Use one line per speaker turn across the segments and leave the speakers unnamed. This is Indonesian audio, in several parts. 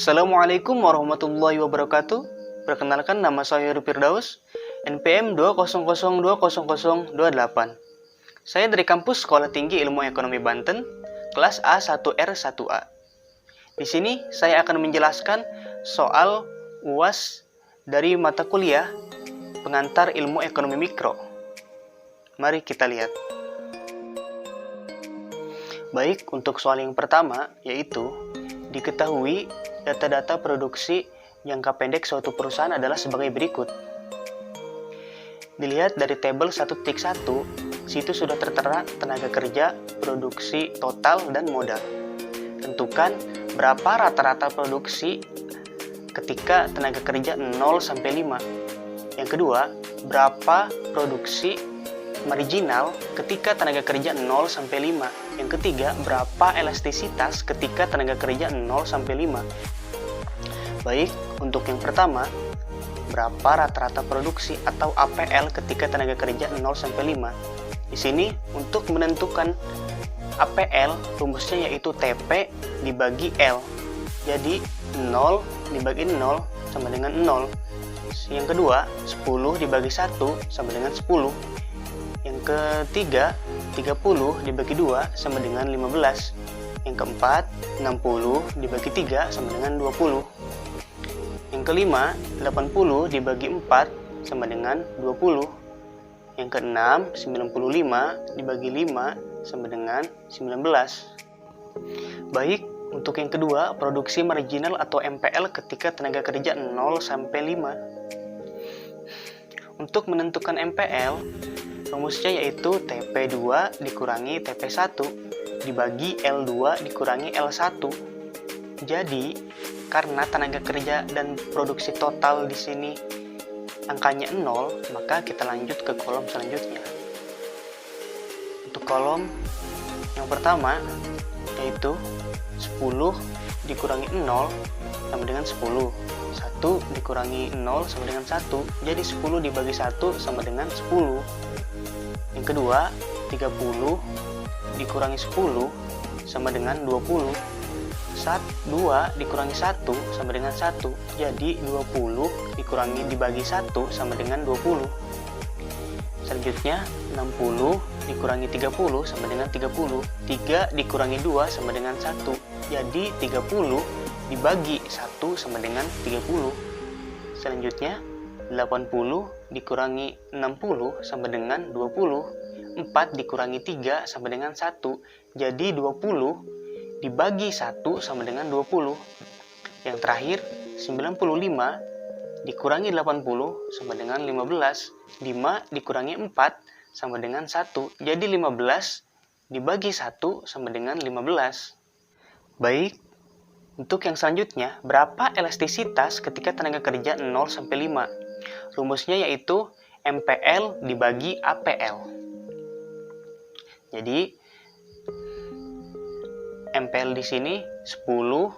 Assalamualaikum warahmatullahi wabarakatuh. Perkenalkan, nama saya Heru Firdaus, NPM 200200028. Saya dari kampus Sekolah Tinggi Ilmu Ekonomi Banten, kelas A1R1A. Di sini saya akan menjelaskan soal UAS dari mata kuliah Pengantar Ilmu Ekonomi Mikro. Mari kita lihat. Baik, untuk soal yang pertama, yaitu diketahui data-data produksi jangka pendek suatu perusahaan adalah sebagai berikut. Dilihat dari tabel 1.1, situ sudah tertera tenaga kerja, produksi total, dan modal. Tentukan berapa rata-rata produksi ketika tenaga kerja 0 sampai 5. Yang kedua, berapa produksi marginal ketika tenaga kerja 0 sampai 5. Yang ketiga, berapa elastisitas ketika tenaga kerja 0 sampai 5. Baik, untuk yang pertama, berapa rata-rata produksi atau APL ketika tenaga kerja 0 sampai 5. Di sini untuk menentukan APL, rumusnya yaitu TP dibagi L. Jadi 0 dibagi 0 sama dengan 0. Yang kedua, 10 dibagi 1 sama dengan 10. Yang ketiga, 30 dibagi 2 sama dengan 15. Yang keempat, 60 dibagi 3 sama dengan 20. Yang kelima, 80 dibagi 4 sama dengan 20. Yang keenam, 95 dibagi 5 sama dengan 19. Baik, untuk yang kedua, produksi marginal atau MPL ketika tenaga kerja 0 sampai 5. Untuk menentukan MPL, rumusnya yaitu TP2 dikurangi TP1 dibagi L2 dikurangi L1. Jadi, karena tenaga kerja dan produksi total di sini angkanya 0, maka kita lanjut ke kolom selanjutnya. Untuk kolom yang pertama, yaitu 10 dikurangi 0 sama dengan 10. 1 dikurangi 0 sama dengan 1. Jadi 10 dibagi 1 sama dengan 10. Yang kedua, 30 dikurangi 10 sama dengan 20. 2 dikurangi 1 sama dengan 1. Jadi 20 dibagi 1 sama dengan 20. Selanjutnya, 60 dikurangi 30 sama dengan 30. 3 dikurangi 2 sama dengan 1. Jadi 30 dibagi 1 sama dengan 30. Selanjutnya, 80 dikurangi 60 sama dengan 20. 4 dikurangi 3 sama dengan 1. Jadi 20 dibagi 1 sama dengan 20. Yang terakhir, 95 dikurangi 80 sama dengan 15. 5 dikurangi 4 sama dengan 1. Jadi 15 dibagi 1 sama dengan 15. Baik, untuk yang selanjutnya, berapa elastisitas ketika tenaga kerja 0 sampai 5? Rumusnya yaitu MPL dibagi APL. Jadi MPL di sini 10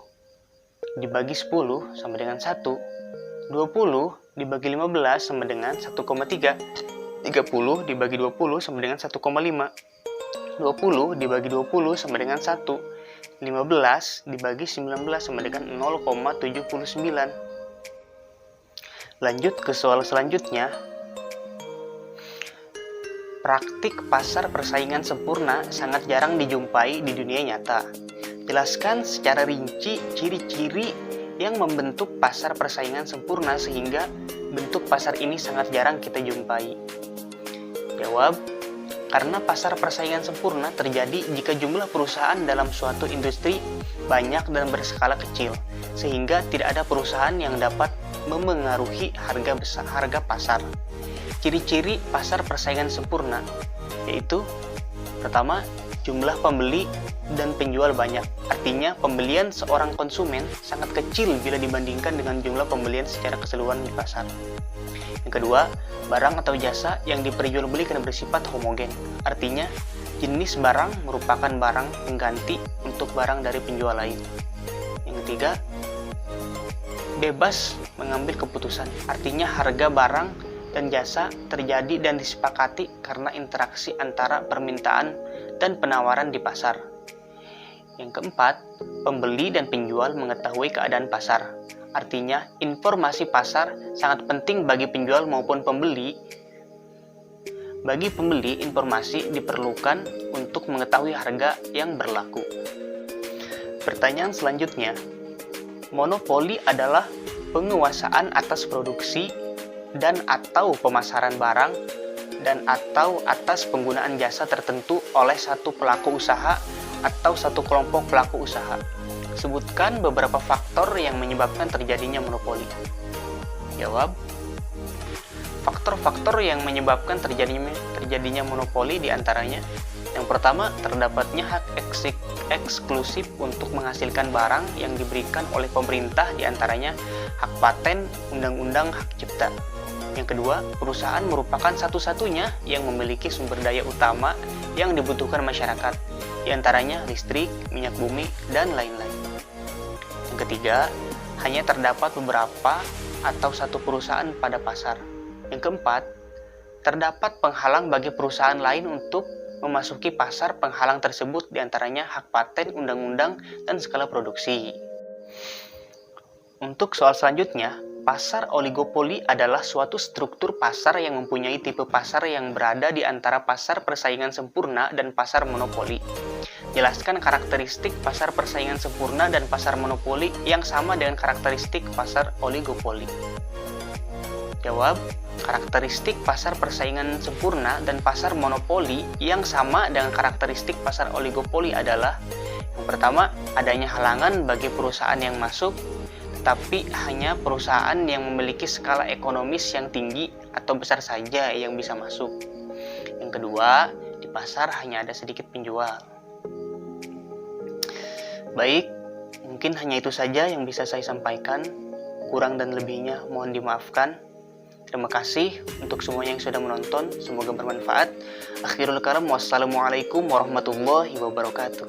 dibagi 10 sama dengan 1. 20 dibagi 15 sama dengan 1,3. 30 dibagi 20 sama dengan 1,5. 20 dibagi 20 sama dengan 1. 15 dibagi 19 sama dengan 0,79. Lanjut ke soal selanjutnya. Praktik pasar persaingan sempurna sangat jarang dijumpai di dunia nyata. Jelaskan secara rinci ciri-ciri yang membentuk pasar persaingan sempurna sehingga bentuk pasar ini sangat jarang kita jumpai. Jawab, karena pasar persaingan sempurna terjadi jika jumlah perusahaan dalam suatu industri banyak dan berskala kecil, sehingga tidak ada perusahaan yang dapat memengaruhi harga pasar. Ciri-ciri pasar persaingan sempurna yaitu pertama, jumlah pembeli dan penjual banyak. Artinya pembelian seorang konsumen sangat kecil bila dibandingkan dengan jumlah pembelian secara keseluruhan di pasar. Yang kedua, barang atau jasa yang diperjualbelikan bersifat homogen. Artinya jenis barang merupakan barang pengganti untuk barang dari penjual lain. Yang ketiga, bebas mengambil keputusan. Artinya harga barang dan jasa terjadi dan disepakati karena interaksi antara permintaan dan penawaran di pasar. Yang keempat, pembeli dan penjual mengetahui keadaan pasar. Artinya, informasi pasar sangat penting bagi penjual maupun pembeli. Bagi pembeli, informasi diperlukan untuk mengetahui harga yang berlaku. Pertanyaan selanjutnya, monopoli adalah penguasaan atas produksi dan atau pemasaran barang dan atau atas penggunaan jasa tertentu oleh satu pelaku usaha atau satu kelompok pelaku usaha. Sebutkan beberapa faktor yang menyebabkan terjadinya monopoli. Jawab. Faktor-faktor yang menyebabkan terjadinya monopoli diantaranya: yang pertama, terdapatnya hak eksklusif untuk menghasilkan barang yang diberikan oleh pemerintah, diantaranya hak paten, undang-undang hak cipta. Yang kedua, perusahaan merupakan satu-satunya yang memiliki sumber daya utama yang dibutuhkan masyarakat, diantaranya listrik, minyak bumi, dan lain-lain. Yang ketiga, hanya terdapat beberapa atau satu perusahaan pada pasar. Yang keempat, terdapat penghalang bagi perusahaan lain untuk memasuki pasar. Penghalang tersebut diantaranya hak paten, undang-undang, dan skala produksi. Untuk soal selanjutnya, pasar oligopoli adalah suatu struktur pasar yang mempunyai tipe pasar yang berada di antara pasar persaingan sempurna dan pasar monopoli. Jelaskan karakteristik pasar persaingan sempurna dan pasar monopoli yang sama dengan karakteristik pasar oligopoli. Jawab. Karakteristik pasar persaingan sempurna dan pasar monopoli yang sama dengan karakteristik pasar oligopoli adalah: yang pertama, adanya halangan bagi perusahaan yang masuk, tetapi hanya perusahaan yang memiliki skala ekonomis yang tinggi atau besar saja yang bisa masuk. Yang kedua, di pasar hanya ada sedikit penjual. Baik, mungkin hanya itu saja yang bisa saya sampaikan. Kurang dan lebihnya mohon dimaafkan. Terima kasih untuk semuanya yang sudah menonton. Semoga bermanfaat. Akhirul kalam, wassalamualaikum warahmatullahi wabarakatuh.